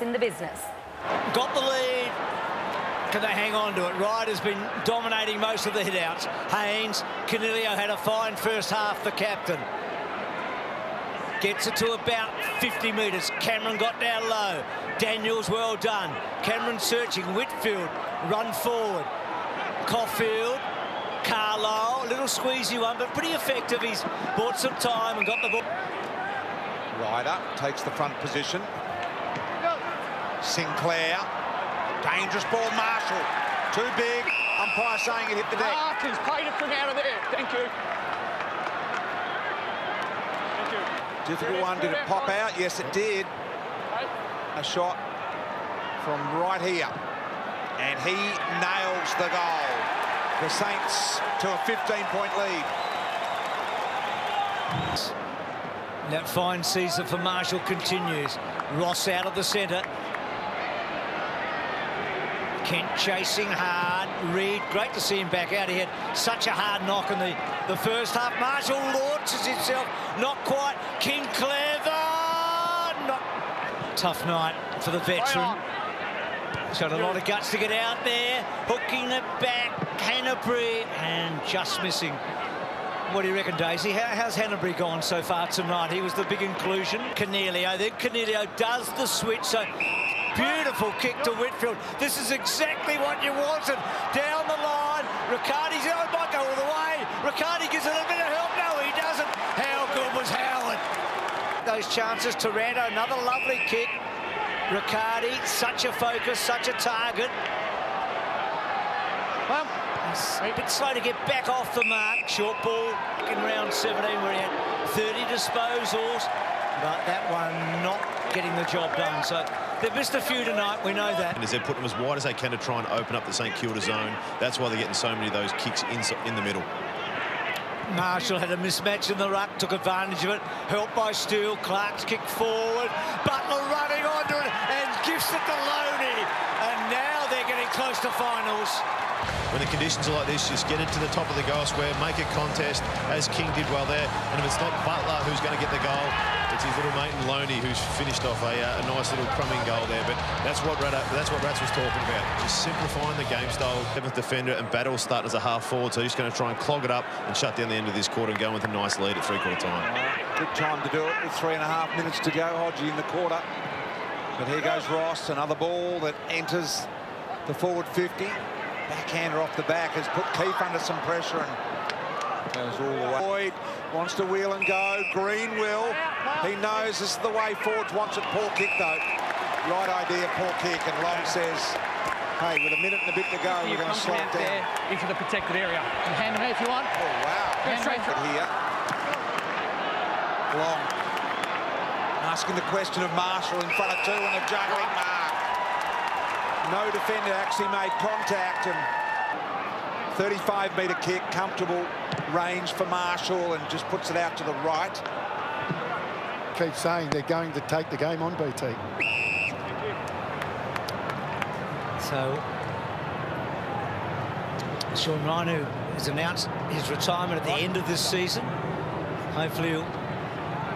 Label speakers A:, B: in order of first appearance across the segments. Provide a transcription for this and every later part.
A: in the business.
B: Got the lead. Can they hang on to it? Ryder's been dominating most of the hit-outs. Haynes, Canelio had a fine first half, the captain. Gets it to about 50 metres. Cameron got down low. Daniels, well done. Cameron searching. Whitfield, run forward. Caulfield, Carlisle, a little squeezy one, but pretty effective. He's bought some time and got the ball.
C: Ryder takes the front position. Sinclair, dangerous ball. Marshall, too big. Umpire saying it hit the deck.
D: He's played it from out of there. Thank you.
C: Difficult one. Did it pop out? Yes, it did. A shot from right here, and he nails the goal. The Saints to a 15-point lead.
B: That fine season for Marshall continues. Ross out of the centre. Kent chasing hard. Reid, great to see him back out. He had such a hard knock in the first half. Marshall launches himself. Not quite. King clever. Not. Tough night for the veteran. He's got a lot of guts to get out there. Hooking it back. Hanbury and just missing. What do you reckon, Daisy? How's Hanbury gone so far tonight? He was the big inclusion. Canelio. Then Canelio does the switch. So beautiful kick to Whitfield. This is exactly what you wanted. Down the line. Riccardi's out. Might go all the way. Riccardi gives it a bit of help. No, he doesn't. How good was Howard? Those chances. Taranto, another lovely kick. Riccardi, such a focus, such a target. Well, a bit slow to get back off the mark. Short ball in round 17 where he had 30 disposals. But that one not getting the job done. So they've missed a few tonight, we know that.
E: As they're putting them as wide as they can to try and open up the St Kilda zone. That's why they're getting so many of those kicks in the middle.
B: Marshall had a mismatch in the ruck, took advantage of it. Helped by Steele. Clark's kick forward. Butler running onto it and gifts it to Loney. And now they're getting close to finals.
E: When the conditions are like this, just get it to the top of the goal square, make a contest, as King did well there. And if it's not Butler who's going to get the goal, it's his little mate in Loney who's finished off a nice little crumbing goal there. But that's what Rats was talking about. Just simplifying the game style. 7th defender and Battle starting as a half forward, so he's going to try and clog it up and shut down the end of this quarter and go with a nice lead at three-quarter time.
C: Good time to do it with 3.5 minutes to go. Hodgie in the quarter. But here goes Ross. Another ball that enters the forward 50. Backhander off the back has put Keefe under some pressure and goes all the way. Boyd wants to wheel and go. Green will. He knows this is the way forwards wants it. Poor kick though. Right idea, poor kick. And Long says, hey, with a minute and a bit to go, we're going to slow it down.
D: Into the protected area. And hand him if you want.
C: Oh, wow.
D: Straight
C: through here. Long asking the question of Marshall in front of two and a juggling mark. No defender actually made contact, and 35-metre kick, comfortable range for Marshall, and just puts it out to the right.
F: Keep saying they're going to take the game on, BT.
B: So Sean Ryan has announced his retirement at the end of this season. Hopefully he'll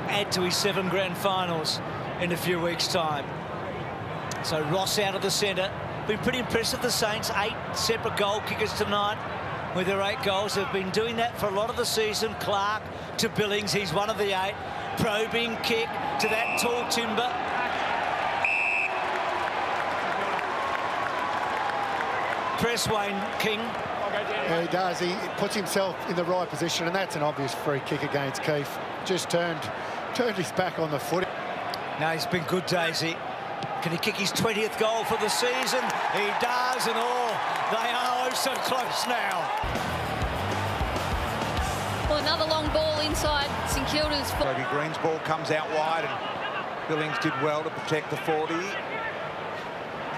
B: add to his 7 grand finals in a few weeks' time. So Ross out of the centre. Been pretty impressive, the Saints. 8 separate goal kickers tonight with their 8 goals. They've been doing that for a lot of the season. Clark to Billings. He's one of the 8. Probing kick to that tall timber. Press Wayne King.
F: Yeah, he does. He puts himself in the right position, and that's an obvious free kick against Keefe. Just turned his back on the foot.
B: No, he's been good, Daisy. Can he kick his 20th goal for the season? He does, and they are oh so close now.
G: Well, another long ball inside St Kilda's.
C: Toby Green's ball comes out wide, and Billings did well to protect the 40.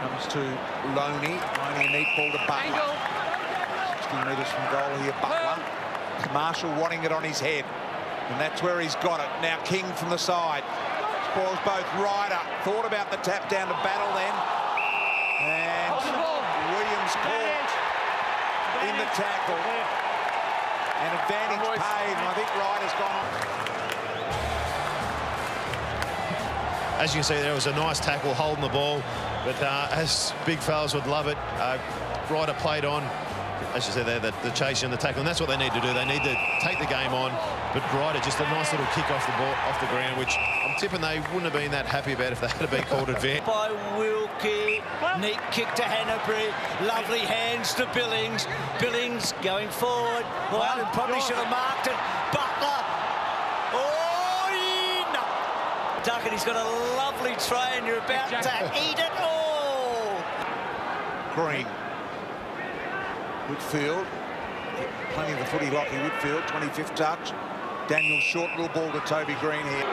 C: Comes to Loney. Loney, a neat ball to Butler. 60 metres from goal here, Butler. Marshall wanting it on his head, and that's where he's got it. Now King from the side. Spoils both. Ryder thought about the tap down to Battle then. And Williams caught in the tackle. And advantage paid, and I think Ryder's gone on.
E: as you can see, there was a nice tackle holding the ball, but as big fellas would love it, Ryder played on, as you said there, the chasing and the tackle, and that's what they need to do. They need to take the game on, but Ryder just a nice little kick off the ball, off the ground, which I'm tipping they wouldn't have been that happy about if they had been called advantage.
B: By Wilkie, neat kick to Hanbury, lovely hands to Billings. Billings going forward. Well, and probably should have marked it. Butler. Duckett, he's got a lovely try and you're about to eat it all.
C: Green. Whitfield. Plenty of the footy, Lockie Whitfield. 25th touch. Daniel short little ball to Toby Green here.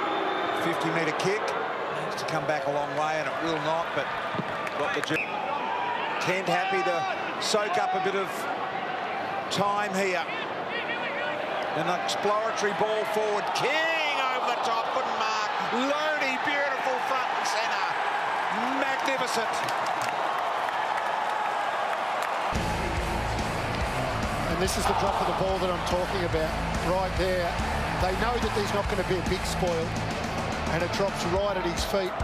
C: 50-metre kick. Needs to come back a long way and it will not, but got the Kent happy to soak up a bit of time here. An exploratory ball forward. King over the top, couldn't mark. Loney, beautiful front and centre. Magnificent.
F: And this is the drop of the ball that I'm talking about right there. They know that there's not going to be a big spoil, and it drops right at his feet,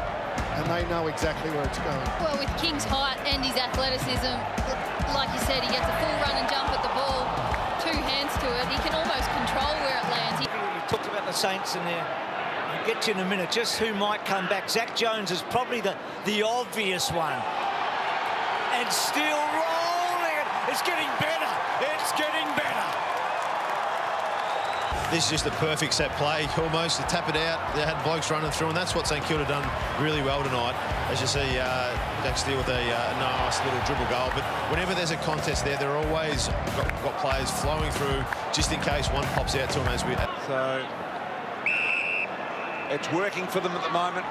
F: and they know exactly where it's going.
G: Well, with King's height and his athleticism, like you said, he gets a full run and jump at the ball, two hands to it. He can almost control where it lands.
B: You talked about the Saints in there. I'll get you in a minute just who might come back. Zach Jones is probably the obvious one. And still rolling it. It's getting better. It's getting better.
E: This is just a perfect set play, almost, to tap it out. They had blokes running through, and that's what St Kilda done really well tonight. As you see, Jack Steele with a nice little dribble goal. But whenever there's a contest there, they're always got players flowing through, just in case one pops out to them as we...
C: So it's working for them at the moment,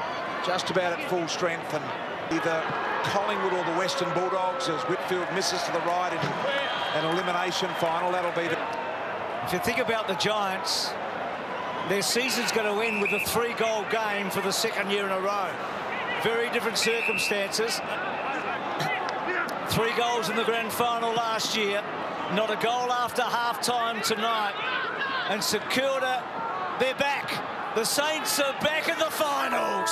C: just about at full strength, and either Collingwood or the Western Bulldogs as Whitfield misses to the right in an elimination final. That'll be...
B: If you think about the Giants, their season's going to end with a 3-goal game for the second year in a row. Very different circumstances. 3 goals in the grand final last year. Not a goal after half-time tonight. And St Kilda, they're back. The Saints are back in the finals.